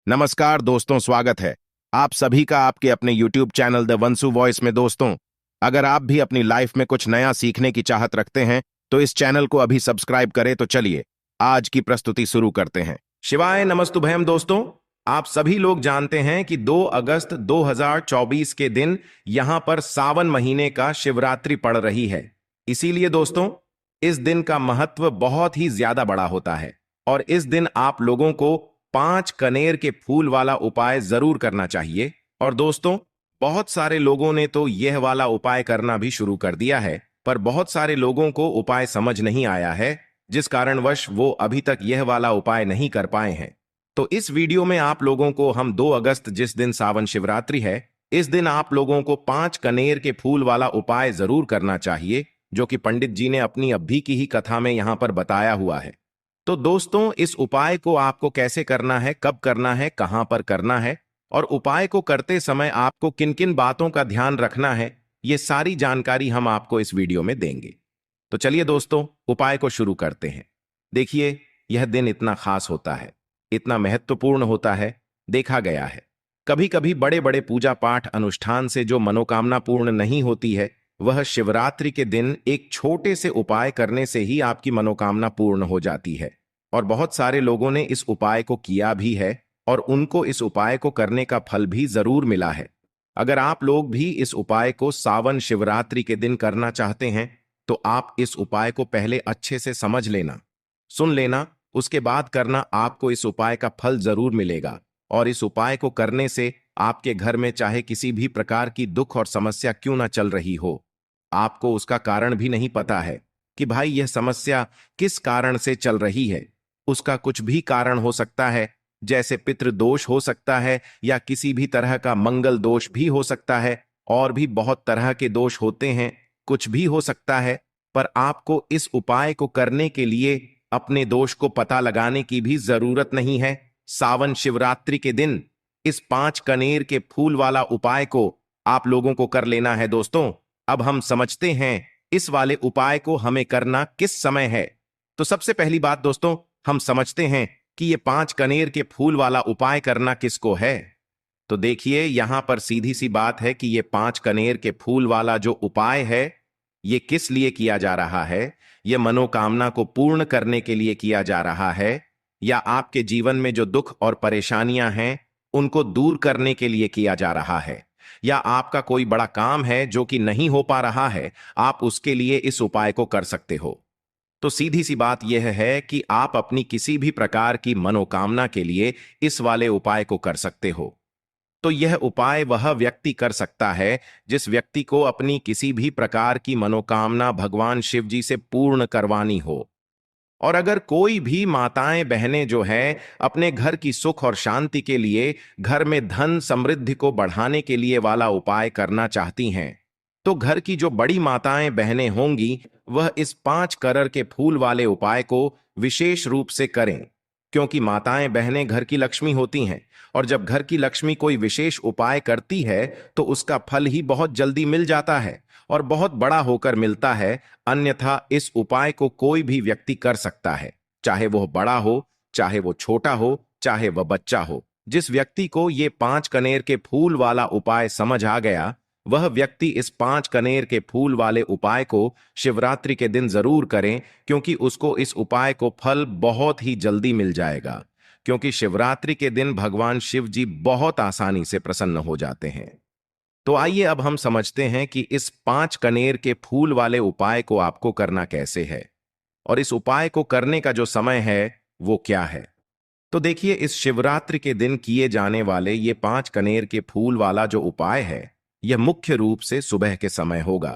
नमस्कार दोस्तों, स्वागत है आप सभी का आपके अपने YouTube चैनल द वंसु वॉइस में। दोस्तों, अगर आप भी अपनी लाइफ में कुछ नया सीखने की चाहत रखते हैं तो इस चैनल को अभी सब्सक्राइब करें। तो चलिए आज की प्रस्तुति शुरू करते हैं। शिवाय नमस्तुभयम। दोस्तों, आप सभी लोग जानते हैं कि 2 अगस्त 2024 के दिन यहां पर सावन महीने का शिवरात्रि पड़ रही है। इसीलिए दोस्तों, इस दिन का महत्व बहुत ही ज्यादा बड़ा होता है और इस दिन आप लोगों को 5 कनेर के फूल वाला उपाय जरूर करना चाहिए। और दोस्तों, बहुत सारे लोगों ने तो यह वाला उपाय करना भी शुरू कर दिया है, पर बहुत सारे लोगों को उपाय समझ नहीं आया है, जिस कारणवश वो अभी तक यह वाला उपाय नहीं कर पाए हैं। तो इस वीडियो में आप लोगों को हम 2 अगस्त जिस दिन सावन शिवरात्रि है, इस दिन आप लोगों को 5 कनेर के फूल वाला उपाय जरूर करना चाहिए, जो कि पंडित जी ने अपनी अभी की ही कथा में यहां पर बताया हुआ है। तो दोस्तों, इस उपाय को आपको कैसे करना है, कब करना है, कहां पर करना है और उपाय को करते समय आपको किन किन बातों का ध्यान रखना है, ये सारी जानकारी हम आपको इस वीडियो में देंगे। तो चलिए दोस्तों, उपाय को शुरू करते हैं। देखिए, यह दिन इतना खास होता है, इतना महत्वपूर्ण होता है। देखा गया है कभी कभी बड़े बड़े पूजा पाठ अनुष्ठान से जो मनोकामना पूर्ण नहीं होती है, वह शिवरात्रि के दिन एक छोटे से उपाय करने से ही आपकी मनोकामना पूर्ण हो जाती है। और बहुत सारे लोगों ने इस उपाय को किया भी है और उनको इस उपाय को करने का फल भी जरूर मिला है। अगर आप लोग भी इस उपाय को सावन शिवरात्रि के दिन करना चाहते हैं तो आप इस उपाय को पहले अच्छे से समझ लेना, सुन लेना, उसके बाद करना। आपको इस उपाय का फल जरूर मिलेगा और इस उपाय को करने से आपके घर में चाहे किसी भी प्रकार की दुख और समस्या क्यों ना चल रही हो, आपको उसका कारण भी नहीं पता है कि भाई यह समस्या किस कारण से चल रही है। उसका कुछ भी कारण हो सकता है, जैसे पितृदोष हो सकता है या किसी भी तरह का मंगल दोष भी हो सकता है, और भी बहुत तरह के दोष होते हैं, कुछ भी हो सकता है। पर आपको इस उपाय को करने के लिए अपने दोष को पता लगाने की भी जरूरत नहीं है। सावन शिवरात्रि के दिन इस 5 कनेर के फूल वाला उपाय को आप लोगों को कर लेना है। दोस्तों, अब हम समझते हैं इस वाले उपाय को हमें करना किस समय है। तो सबसे पहली बात दोस्तों, हम समझते हैं कि ये 5 कनेर के फूल वाला उपाय करना किसको है। तो देखिए, यहां पर सीधी सी बात है कि ये 5 कनेर के फूल वाला जो उपाय है, ये किस लिए किया जा रहा है। ये मनोकामना को पूर्ण करने के लिए किया जा रहा है, या आपके जीवन में जो दुख और परेशानियां हैं उनको दूर करने के लिए किया जा रहा है, या आपका कोई बड़ा काम है जो कि नहीं हो पा रहा है, आप उसके लिए इस उपाय को कर सकते हो। तो सीधी सी बात यह है कि आप अपनी किसी भी प्रकार की मनोकामना के लिए इस वाले उपाय को कर सकते हो। तो यह उपाय वह व्यक्ति कर सकता है जिस व्यक्ति को अपनी किसी भी प्रकार की मनोकामना भगवान शिव जी से पूर्ण करवानी हो। और अगर कोई भी माताएं बहनें जो हैं अपने घर की सुख और शांति के लिए, घर में धन समृद्धि को बढ़ाने के लिए वाला उपाय करना चाहती हैं, तो घर की जो बड़ी माताएं बहनें होंगी वह इस 5 कनेर के फूल वाले उपाय को विशेष रूप से करें। क्योंकि माताएं बहनें घर की लक्ष्मी होती हैं, और जब घर की लक्ष्मी कोई विशेष उपाय करती है तो उसका फल ही बहुत जल्दी मिल जाता है और बहुत बड़ा होकर मिलता है। अन्यथा इस उपाय को कोई भी व्यक्ति कर सकता है, चाहे वह बड़ा हो, चाहे वो छोटा हो, चाहे वह बच्चा हो। जिस व्यक्ति को ये 5 कनेर के फूल वाला उपाय समझ आ गया, वह व्यक्ति इस 5 कनेर के फूल वाले उपाय को शिवरात्रि के दिन जरूर करें, क्योंकि उसको इस उपाय को फल बहुत ही जल्दी मिल जाएगा। क्योंकि शिवरात्रि के दिन भगवान शिव जी बहुत आसानी से प्रसन्न हो जाते हैं। तो आइए अब हम समझते हैं कि इस 5 कनेर के फूल वाले उपाय को आपको करना कैसे है और इस उपाय को करने का जो समय है वो क्या है। तो देखिए, इस शिवरात्रि के दिन किए जाने वाले ये 5 कनेर के फूल वाला जो उपाय है, यह मुख्य रूप से सुबह के समय होगा।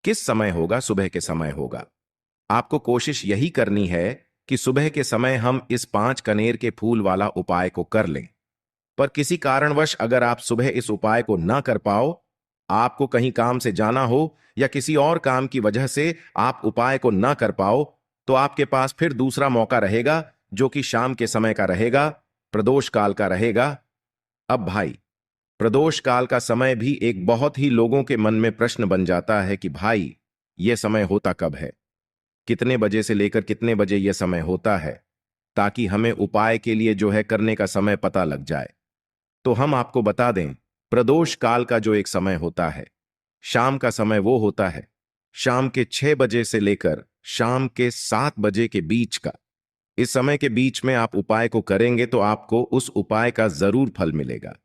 किस समय होगा? सुबह के समय होगा। आपको कोशिश यही करनी है कि सुबह के समय हम इस 5 कनेर के फूल वाला उपाय को कर लें। पर किसी कारणवश अगर आप सुबह इस उपाय को ना कर पाओ, आपको कहीं काम से जाना हो या किसी और काम की वजह से आप उपाय को ना कर पाओ, तो आपके पास फिर दूसरा मौका रहेगा, जो कि शाम के समय का रहेगा, प्रदोष काल का रहेगा। अब भाई, प्रदोष काल का समय भी एक बहुत ही लोगों के मन में प्रश्न बन जाता है कि भाई यह समय होता कब है, कितने बजे से लेकर कितने बजे यह समय होता है। ताकि हमें उपाय के लिए जो है करने का समय पता लग जाए। तो हम आपको बता दें, प्रदोष काल का जो एक समय होता है, शाम का समय वो होता है शाम के 6 बजे से लेकर शाम के 7 बजे के बीच का। इस समय के बीच में आप उपाय को करेंगे तो आपको उस उपाय का जरूर फल मिलेगा।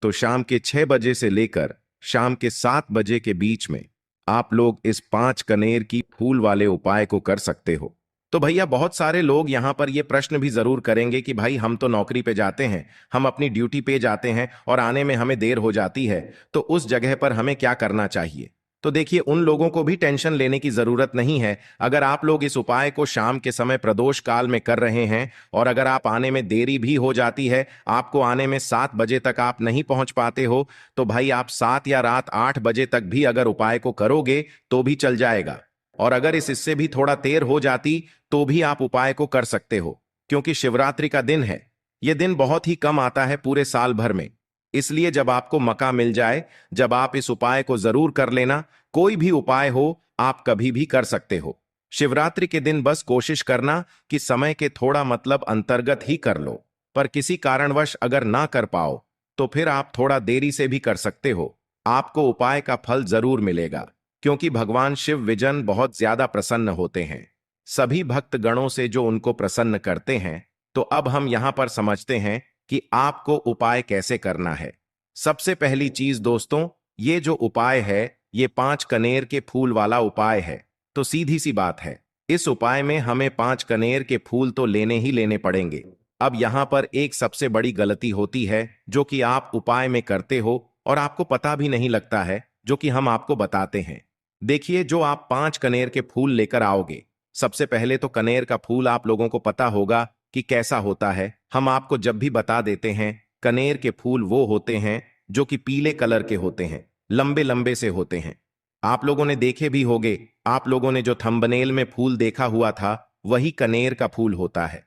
तो शाम के 6 बजे से लेकर शाम के 7 बजे के बीच में आप लोग इस 5 कनेर की फूल वाले उपाय को कर सकते हो। तो भैया बहुत सारे लोग यहां पर यह प्रश्न भी जरूर करेंगे कि भाई हम तो नौकरी पे जाते हैं, हम अपनी ड्यूटी पे जाते हैं और आने में हमें देर हो जाती है, तो उस जगह पर हमें क्या करना चाहिए। तो देखिए, उन लोगों को भी टेंशन लेने की जरूरत नहीं है। अगर आप लोग इस उपाय को शाम के समय प्रदोष काल में कर रहे हैं और अगर आप आने में देरी भी हो जाती है, आपको आने में 7 बजे तक आप नहीं पहुंच पाते हो, तो भाई आप 7 या रात 8 बजे तक भी अगर उपाय को करोगे तो भी चल जाएगा। और अगर इससे भी थोड़ा देर हो जाती तो भी आप उपाय को कर सकते हो, क्योंकि शिवरात्रि का दिन है। यह दिन बहुत ही कम आता है पूरे साल भर में। इसलिए जब आपको मौका मिल जाए, जब आप इस उपाय को जरूर कर लेना। कोई भी उपाय हो, आप कभी भी कर सकते हो। शिवरात्रि के दिन बस कोशिश करना कि समय के थोड़ा मतलब अंतर्गत ही कर लो। पर किसी कारणवश अगर ना कर पाओ तो फिर आप थोड़ा देरी से भी कर सकते हो। आपको उपाय का फल जरूर मिलेगा, क्योंकि भगवान शिव विजन बहुत ज्यादा प्रसन्न होते हैं सभी भक्त गणों से जो उनको प्रसन्न करते हैं। तो अब हम यहां पर समझते हैं कि आपको उपाय कैसे करना है। सबसे पहली चीज दोस्तों, ये जो उपाय है ये 5 कनेर के फूल वाला उपाय है। तो सीधी सी बात है, इस उपाय में हमें 5 कनेर के फूल तो लेने ही लेने पड़ेंगे। अब यहां पर एक सबसे बड़ी गलती होती है जो कि आप उपाय में करते हो और आपको पता भी नहीं लगता है, जो कि हम आपको बताते हैं। देखिए, जो आप 5 कनेर के फूल लेकर आओगे, सबसे पहले तो कनेर का फूल आप लोगों को पता होगा कि कैसा होता है। हम आपको जब भी बता देते हैं, कनेर के फूल वो होते हैं जो कि पीले कलर के होते हैं, लंबे लंबे से होते हैं। आप लोगों ने देखे भी होंगे, आप लोगों ने जो थंबनेल में फूल देखा हुआ था वही कनेर का फूल होता है।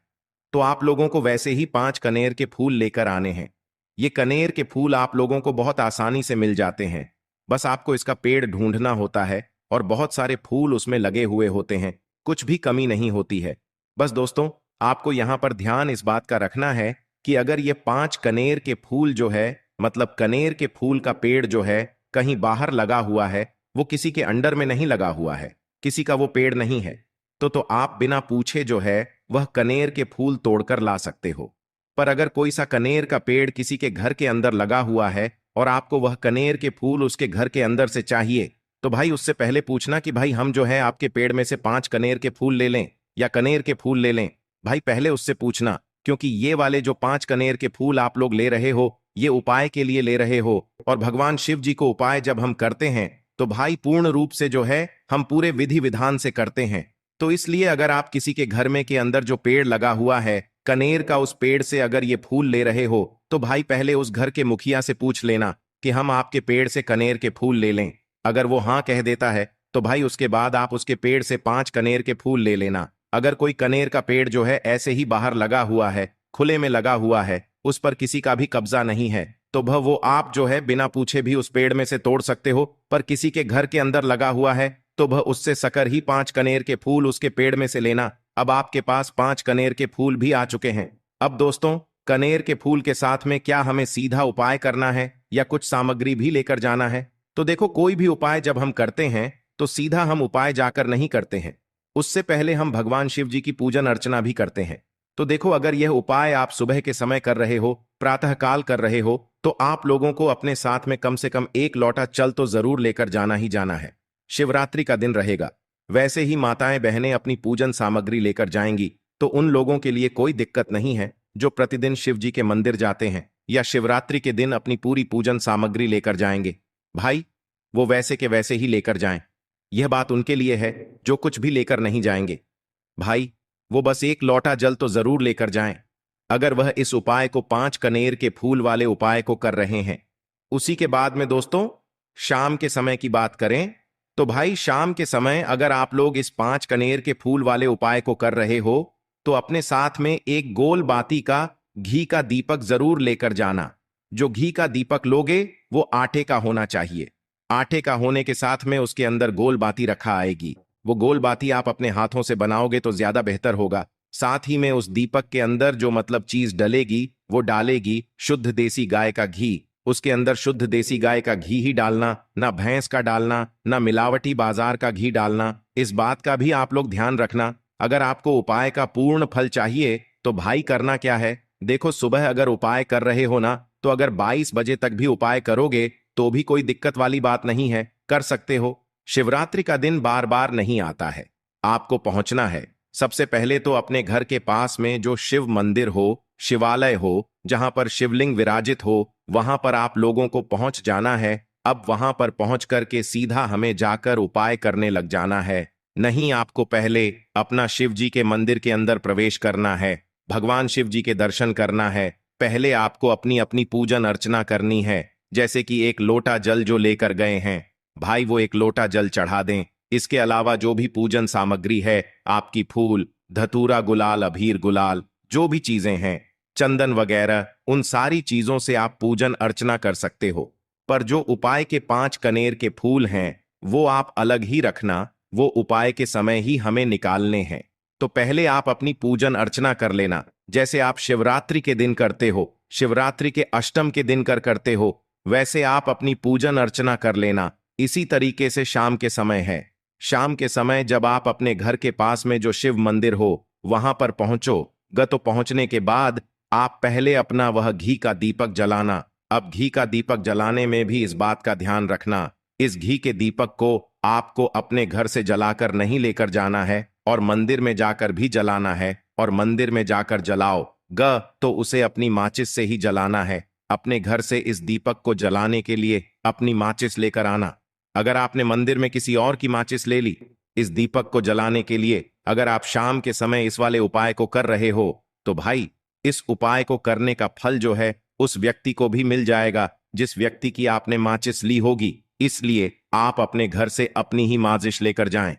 तो आप लोगों को वैसे ही 5 कनेर के फूल लेकर आने हैं। ये कनेर के फूल आप लोगों को बहुत आसानी से मिल जाते हैं। बस आपको इसका पेड़ ढूंढना होता है और बहुत सारे फूल उसमें लगे हुए होते हैं, कुछ भी कमी नहीं होती है। बस दोस्तों, आपको यहां पर ध्यान इस बात का रखना है कि अगर ये 5 कनेर के फूल जो है, मतलब कनेर के फूल का पेड़ जो है कहीं बाहर लगा हुआ है, वो किसी के अंडर में नहीं लगा हुआ है, किसी का वो पेड़ नहीं है, तो आप बिना पूछे जो है वह कनेर के फूल तोड़कर ला सकते हो। पर अगर कोई सा कनेर का पेड़ किसी के घर के अंदर लगा हुआ है और आपको वह कनेर के फूल उसके घर के अंदर से चाहिए, तो भाई उससे पहले पूछना कि भाई हम जो है आपके पेड़ में से 5 कनेर के फूल ले लें या कनेर के फूल ले लें। भाई पहले उससे पूछना, क्योंकि ये वाले जो 5 कनेर के फूल आप लोग ले रहे हो, ये उपाय के लिए ले रहे हो। और भगवान शिव जी को उपाय जब हम करते हैं तो भाई पूर्ण रूप से जो है हम पूरे विधि विधान से करते हैं। तो इसलिए अगर आप किसी के घर में के अंदर जो पेड़ लगा हुआ है कनेर का, उस पेड़ से अगर ये फूल ले रहे हो, तो भाई पहले उस घर के मुखिया से पूछ लेना कि हम आपके पेड़ से कनेर के फूल ले लें। अगर वो हाँ कह देता है तो भाई उसके बाद आप उसके पेड़ से 5 कनेर के फूल ले लेना। अगर कोई कनेर का पेड़ जो है ऐसे ही बाहर लगा हुआ है, खुले में लगा हुआ है, उस पर किसी का भी कब्जा नहीं है, तो वो आप जो है बिना पूछे भी उस पेड़ में से तोड़ सकते हो। पर किसी के घर के अंदर लगा हुआ है तो उससे सकर ही 5 कनेर के फूल उसके पेड़ में से लेना। अब आपके पास 5 कनेर के फूल भी आ चुके हैं। अब दोस्तों, कनेर के फूल के साथ में क्या हमें सीधा उपाय करना है या कुछ सामग्री भी लेकर जाना है? तो देखो, कोई भी उपाय जब हम करते हैं तो सीधा हम उपाय जाकर नहीं करते हैं, उससे पहले हम भगवान शिव जी की पूजन अर्चना भी करते हैं। तो देखो, अगर यह उपाय आप सुबह के समय कर रहे हो, प्रातः काल कर रहे हो, तो आप लोगों को अपने साथ में कम से कम 1 लोटा जल तो जरूर लेकर जाना ही जाना है। शिवरात्रि का दिन रहेगा, वैसे ही माताएं बहनें अपनी पूजन सामग्री लेकर जाएंगी, तो उन लोगों के लिए कोई दिक्कत नहीं है जो प्रतिदिन शिव जी के मंदिर जाते हैं या शिवरात्रि के दिन अपनी पूरी पूजन सामग्री लेकर जाएंगे। भाई वो वैसे के वैसे ही लेकर जाएं। यह बात उनके लिए है जो कुछ भी लेकर नहीं जाएंगे। भाई वो बस 1 लोटा जल तो जरूर लेकर जाएं। अगर वह इस उपाय को 5 कनेर के फूल वाले उपाय को कर रहे हैं। उसी के बाद में दोस्तों, शाम के समय की बात करें तो भाई शाम के समय अगर आप लोग इस 5 कनेर के फूल वाले उपाय को कर रहे हो तो अपने साथ में एक गोल बाती का घी का दीपक जरूर लेकर जाना। जो घी का दीपक लोगे वो आटे का होना चाहिए। आटे का होने के साथ में उसके अंदर गोल बाती रखा आएगी। वो गोल बाती आप अपने हाथों से बनाओगे तो ज्यादा बेहतर होगा, साथ ही में उस दीपक के अंदर जो मतलब चीज डलेगी वो डालेगी शुद्ध देसी गाय का घी। उसके अंदर शुद्ध देसी गाय का घी ही डालना, ना भैंस का डालना, ना मिलावटी बाजार का घी डालना। इस बात का भी आप लोग ध्यान रखना। अगर आपको उपाय का पूर्ण फल चाहिए तो भाई करना क्या है, देखो सुबह अगर उपाय कर रहे हो ना, तो अगर 22 बजे तक भी उपाय करोगे तो भी कोई दिक्कत वाली बात नहीं है, कर सकते हो। शिवरात्रि का दिन बार बार नहीं आता है। आपको पहुंचना है सबसे पहले तो अपने घर के पास में जो शिव मंदिर हो, शिवालय हो, जहां पर शिवलिंग विराजित हो, वहां पर आप लोगों को पहुंच जाना है। अब वहां पर पहुंच करके सीधा हमें जाकर उपाय करने लग जाना है। नहीं, आपको पहले अपना शिव जी के मंदिर के अंदर प्रवेश करना है, भगवान शिव जी के दर्शन करना है। पहले आपको अपनी अपनी पूजन अर्चना करनी है। जैसे कि एक लोटा जल जो लेकर गए हैं भाई, वो एक लोटा जल चढ़ा दें। इसके अलावा जो भी पूजन सामग्री है, आपकी फूल, धतूरा, गुलाल, अबीर, गुलाल, जो भी चीजें हैं, चंदन वगैरह, उन सारी चीजों से आप पूजन अर्चना कर सकते हो। पर जो उपाय के 5 कनेर के फूल हैं वो आप अलग ही रखना, वो उपाय के समय ही हमें निकालने हैं। तो पहले आप अपनी पूजन अर्चना कर लेना, जैसे आप शिवरात्रि के दिन करते हो, शिवरात्रि के अष्टम के दिन करते हो, वैसे आप अपनी पूजन अर्चना कर लेना। इसी तरीके से शाम के समय है, शाम के समय जब आप अपने घर के पास में जो शिव मंदिर हो वहां पर पहुंचो ग, तो पहुंचने के बाद आप पहले अपना वह घी का दीपक जलाना। अब घी का दीपक जलाने में भी इस बात का ध्यान रखना, इस घी के दीपक को आपको अपने घर से जलाकर नहीं लेकर जाना है और मंदिर में जाकर भी जलाना है। और मंदिर में जाकर जलाओ ग तो उसे अपनी माचिस से ही जलाना है। अपने घर से इस दीपक को जलाने के लिए अपनी माचिस लेकर आना। अगर आपने मंदिर में किसी और की माचिस ले ली इस दीपक को जलाने के लिए, अगर आप शाम के समय इस वाले उपाय को कर रहे हो तो भाई इस उपाय को करने का फल जो है उस व्यक्ति को भी मिल जाएगा जिस व्यक्ति की आपने माचिस ली होगी। इसलिए आप अपने घर से अपनी ही माचिस लेकर जाएं।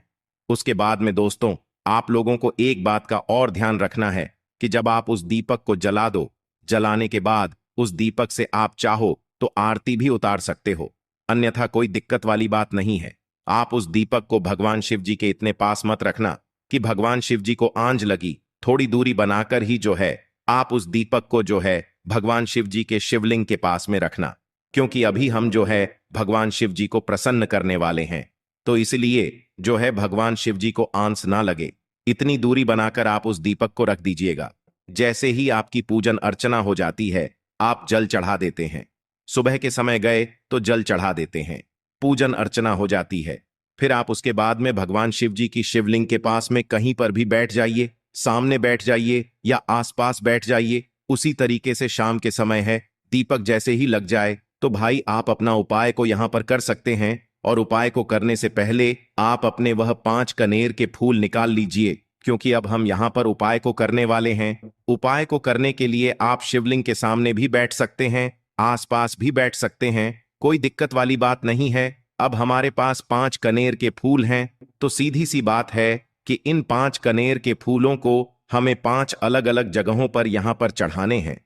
उसके बाद में दोस्तों, आप लोगों को एक बात का और ध्यान रखना है कि जब आप उस दीपक को जला दो, जलाने के बाद उस दीपक से आप चाहो तो आरती भी उतार सकते हो, अन्यथा कोई दिक्कत वाली बात नहीं है। आप उस दीपक को भगवान शिव जी के इतने पास मत रखना कि भगवान शिव जी को आंच लगी, थोड़ी दूरी बनाकर ही जो है आप उस दीपक को जो है भगवान शिव जी के शिवलिंग के पास में रखना, क्योंकि अभी हम जो है भगवान शिव जी को प्रसन्न करने वाले हैं। तो इसलिए जो है भगवान शिव जी को आंच ना लगे, इतनी दूरी बनाकर आप उस दीपक को रख दीजिएगा। जैसे ही आपकी पूजन अर्चना हो जाती है आप जल चढ़ा देते हैं। सुबह के समय गए तो जल चढ़ा देते हैं, पूजन अर्चना हो जाती है। फिर आप उसके बाद में भगवान शिव जी की शिवलिंग के पास में कहीं पर भी बैठ जाइए, सामने बैठ जाइए या आसपास बैठ जाइए। उसी तरीके से शाम के समय है, दीपक जैसे ही लग जाए तो भाई आप अपना उपाय को यहां पर कर सकते हैं। और उपाय को करने से पहले आप अपने वह 5 कनेर के फूल निकाल लीजिए, क्योंकि अब हम यहां पर उपाय को करने वाले हैं। उपाय को करने के लिए आप शिवलिंग के सामने भी बैठ सकते हैं, आसपास भी बैठ सकते हैं, कोई दिक्कत वाली बात नहीं है। अब हमारे पास 5 कनेर के फूल हैं, तो सीधी सी बात है कि इन 5 कनेर के फूलों को हमें 5 अलग अलग जगहों पर यहां पर चढ़ाने हैं।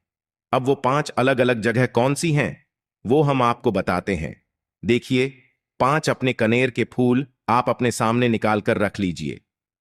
अब वो 5 अलग अलग जगह कौन सी हैं वो हम आपको बताते हैं। देखिए, 5 अपने कनेर के फूल आप अपने सामने निकाल कर रख लीजिए।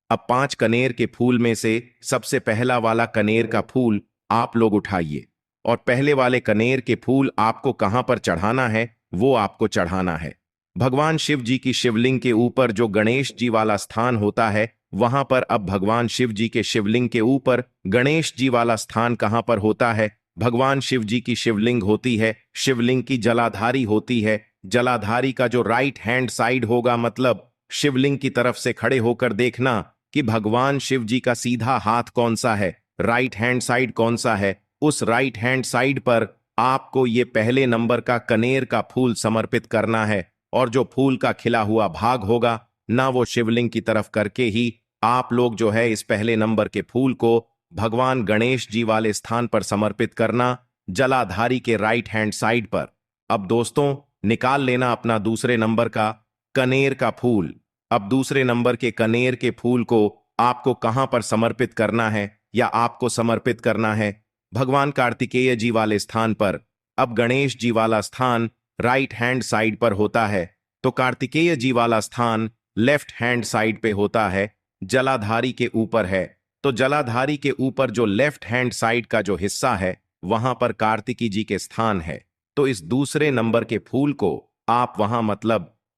अब 5 कनेर के फूल में से सबसे पहला वाला कनेर का फूल आप लोग उठाइए और पहले वाले कनेर के फूल आपको कहां पर चढ़ाना है वो आपको चढ़ाना है भगवान शिव जी की शिवलिंग के ऊपर। जो गणेश जी वाला स्थान होता है वहां पर, अब भगवान शिव जी के शिवलिंग के ऊपर गणेश जी वाला स्थान कहां पर होता है? भगवान शिव जी की शिवलिंग होती है, शिवलिंग की जलाधारी होती है। जलाधारी का जो राइट हैंड साइड होगा, मतलब शिवलिंग की तरफ से खड़े होकर देखना कि भगवान शिव जी का सीधा हाथ कौन सा है, राइट हैंड साइड कौन सा है। उस राइट हैंड साइड पर आपको ये पहले नंबर का कनेर का फूल समर्पित करना है। और जो फूल का खिला हुआ भाग होगा ना, वो शिवलिंग की तरफ करके ही आप लोग जो है इस पहले नंबर के फूल को भगवान गणेश जी वाले स्थान पर समर्पित करना, जलाधारी के राइट हैंड साइड पर। अब दोस्तों, निकाल लेना अपना दूसरे नंबर का कनेर का फूल। अब दूसरे नंबर के कनेर के फूल को आपको कहां पर समर्पित करना है, या आपको समर्पित करना है भगवान कार्तिकेय जी वाले स्थान पर। अब गणेश जी वाला स्थान राइट हैंड साइड पर होता है, तो कार्तिकेय जी वाला स्थान लेफ्ट हैंड साइड पे होता है, जलाधारी के ऊपर है। तो जलाधारी के ऊपर जो लेफ्ट हैंड साइड का जो हिस्सा है वहां पर कार्तिकी जी के स्थान है। तो इस दूसरे नंबर के फूल को आप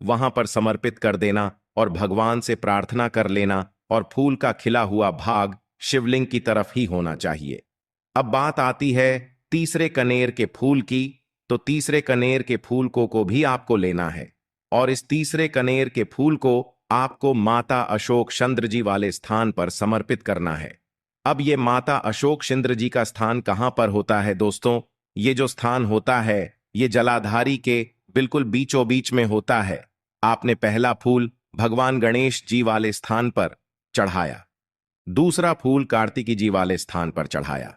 वहां पर समर्पित कर देना और भगवान से प्रार्थना कर लेना, और फूल का खिला हुआ भाग शिवलिंग की तरफ ही होना चाहिए। अब बात आती है तीसरे कनेर के फूल की। तो तीसरे कनेर के फूल को भी आपको लेना है, और इस तीसरे कनेर के फूल को आपको माता अशोक चंद्र जी वाले स्थान पर समर्पित करना है। अब ये माता अशोक चंद्र जी का स्थान कहां पर होता है दोस्तों? ये जो स्थान होता है ये जलाधारी के बिल्कुल बीचों बीच में होता है। आपने पहला फूल भगवान गणेश जी वाले स्थान पर चढ़ाया, दूसरा फूल कार्तिकी जी वाले स्थान पर चढ़ाया।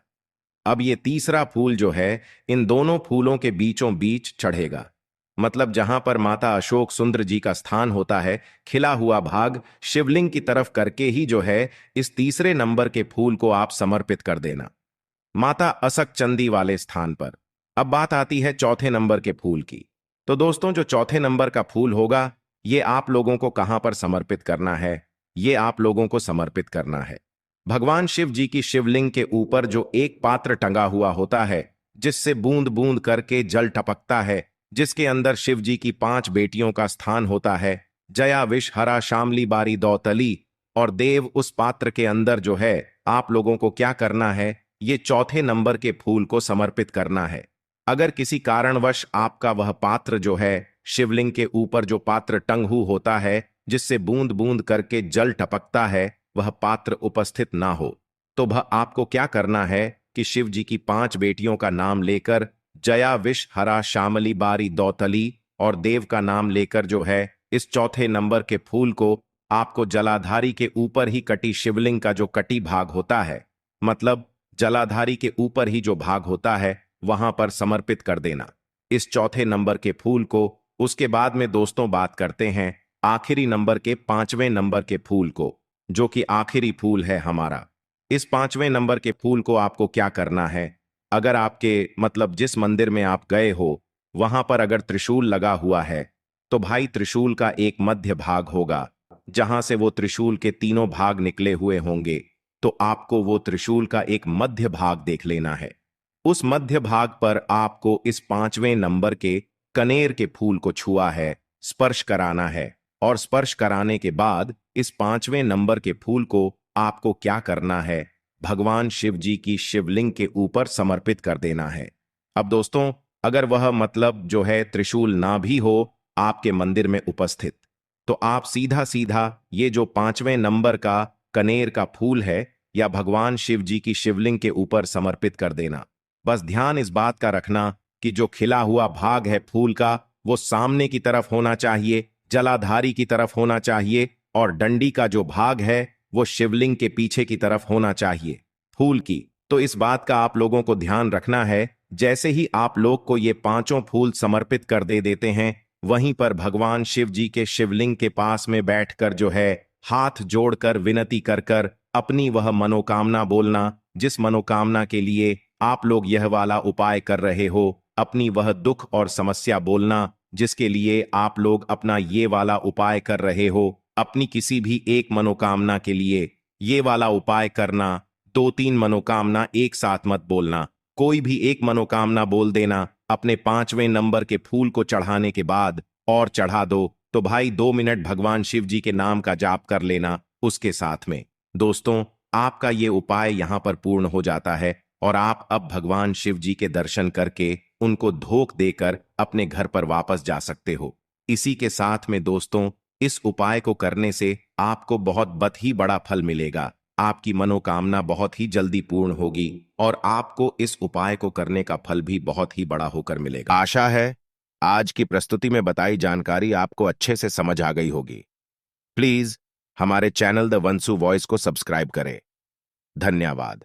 अब ये तीसरा फूल जो है इन दोनों फूलों के बीचों बीच चढ़ेगा, मतलब जहां पर माता अशोक सुंदर जी का स्थान होता है, खिला हुआ भाग शिवलिंग की तरफ करके ही जो है इस तीसरे नंबर के फूल को आप समर्पित कर देना माता असक चंदी वाले स्थान पर। अब बात आती है चौथे नंबर के फूल की। तो दोस्तों जो चौथे नंबर का फूल होगा ये आप लोगों को कहां पर समर्पित करना है? ये आप लोगों को समर्पित करना है भगवान शिव जी की शिवलिंग के ऊपर जो एक पात्र टंगा हुआ होता है जिससे बूंद बूंद करके जल टपकता है, जिसके अंदर शिव जी की 5 बेटियों का स्थान होता है, जया विष हरा शामली बारी दौतली। और देव उस पात्र के अंदर जो है आप लोगों को क्या करना है, ये चौथे नंबर के फूल को समर्पित करना है। अगर किसी कारणवश आपका वह पात्र जो है शिवलिंग के ऊपर जो पात्र टंगू होता है जिससे बूंद बूंद करके जल टपकता है वह पात्र उपस्थित ना हो, तो वह आपको क्या करना है कि शिव जी की 5 बेटियों का नाम लेकर जया विष हरा श्यामली बारी दौतली और देव का नाम लेकर जो है इस चौथे नंबर के फूल को आपको जलाधारी के ऊपर ही कटी शिवलिंग का जो कटी भाग होता है, मतलब जलाधारी के ऊपर ही जो भाग होता है वहां पर समर्पित कर देना इस चौथे नंबर के फूल को। उसके बाद में दोस्तों बात करते हैं आखिरी नंबर के 5वें नंबर के फूल को, जो कि आखिरी फूल है हमारा। इस 5वें नंबर के फूल को आपको क्या करना है, अगर आपके जिस मंदिर में आप गए हो वहां पर अगर त्रिशूल लगा हुआ है तो भाई त्रिशूल का एक मध्य भाग होगा जहां से वो त्रिशूल के तीनों भाग निकले हुए होंगे, तो आपको वो त्रिशूल का एक मध्य भाग देख लेना है। उस मध्य भाग पर आपको इस 5वें नंबर के कनेर के फूल को छुआ है, स्पर्श कराना है, और स्पर्श कराने के बाद इस 5वें नंबर के फूल को आपको क्या करना है, भगवान शिव जी की शिवलिंग के ऊपर समर्पित कर देना है। अब दोस्तों अगर वह जो है त्रिशूल ना भी हो आपके मंदिर में उपस्थित, तो आप सीधा सीधा ये जो 5वें नंबर का कनेर का फूल है या भगवान शिव जी की शिवलिंग के ऊपर समर्पित कर देना। बस ध्यान इस बात का रखना कि जो खिला हुआ भाग है फूल का वो सामने की तरफ होना चाहिए, जलाधारी की तरफ होना चाहिए, और डंडी का जो भाग है वो शिवलिंग के पीछे की तरफ होना चाहिए फूल की। तो इस बात का आप लोगों को ध्यान रखना है। जैसे ही आप लोग को ये 5 फूल समर्पित कर देते हैं, वहीं पर भगवान शिव जी के शिवलिंग के पास में बैठकर जो है हाथ जोड़कर विनती कर कर अपनी वह मनोकामना बोलना, जिस मनोकामना के लिए आप लोग यह वाला उपाय कर रहे हो, अपनी वह दुख और समस्या बोलना जिसके लिए आप लोग अपना ये वाला उपाय कर रहे हो। अपनी किसी भी एक मनोकामना के लिए ये वाला उपाय करना, 2-3 मनोकामना एक साथ मत बोलना, कोई भी एक मनोकामना बोल देना अपने 5वें नंबर के फूल को चढ़ाने के बाद, और चढ़ा दो तो भाई 2 मिनट भगवान शिव जी के नाम का जाप कर लेना उसके साथ में। दोस्तों आपका ये उपाय यहां पर पूर्ण हो जाता है और आप अब भगवान शिव जी के दर्शन करके उनको धोख देकर अपने घर पर वापस जा सकते हो। इसी के साथ में दोस्तों इस उपाय को करने से आपको बहुत ही बड़ा फल मिलेगा, आपकी मनोकामना बहुत ही जल्दी पूर्ण होगी और आपको इस उपाय को करने का फल भी बहुत ही बड़ा होकर मिलेगा। आशा है आज की प्रस्तुति में बताई जानकारी आपको अच्छे से समझ आ गई होगी। प्लीज हमारे चैनल द वंसु वॉइस को सब्सक्राइब करें। धन्यवाद।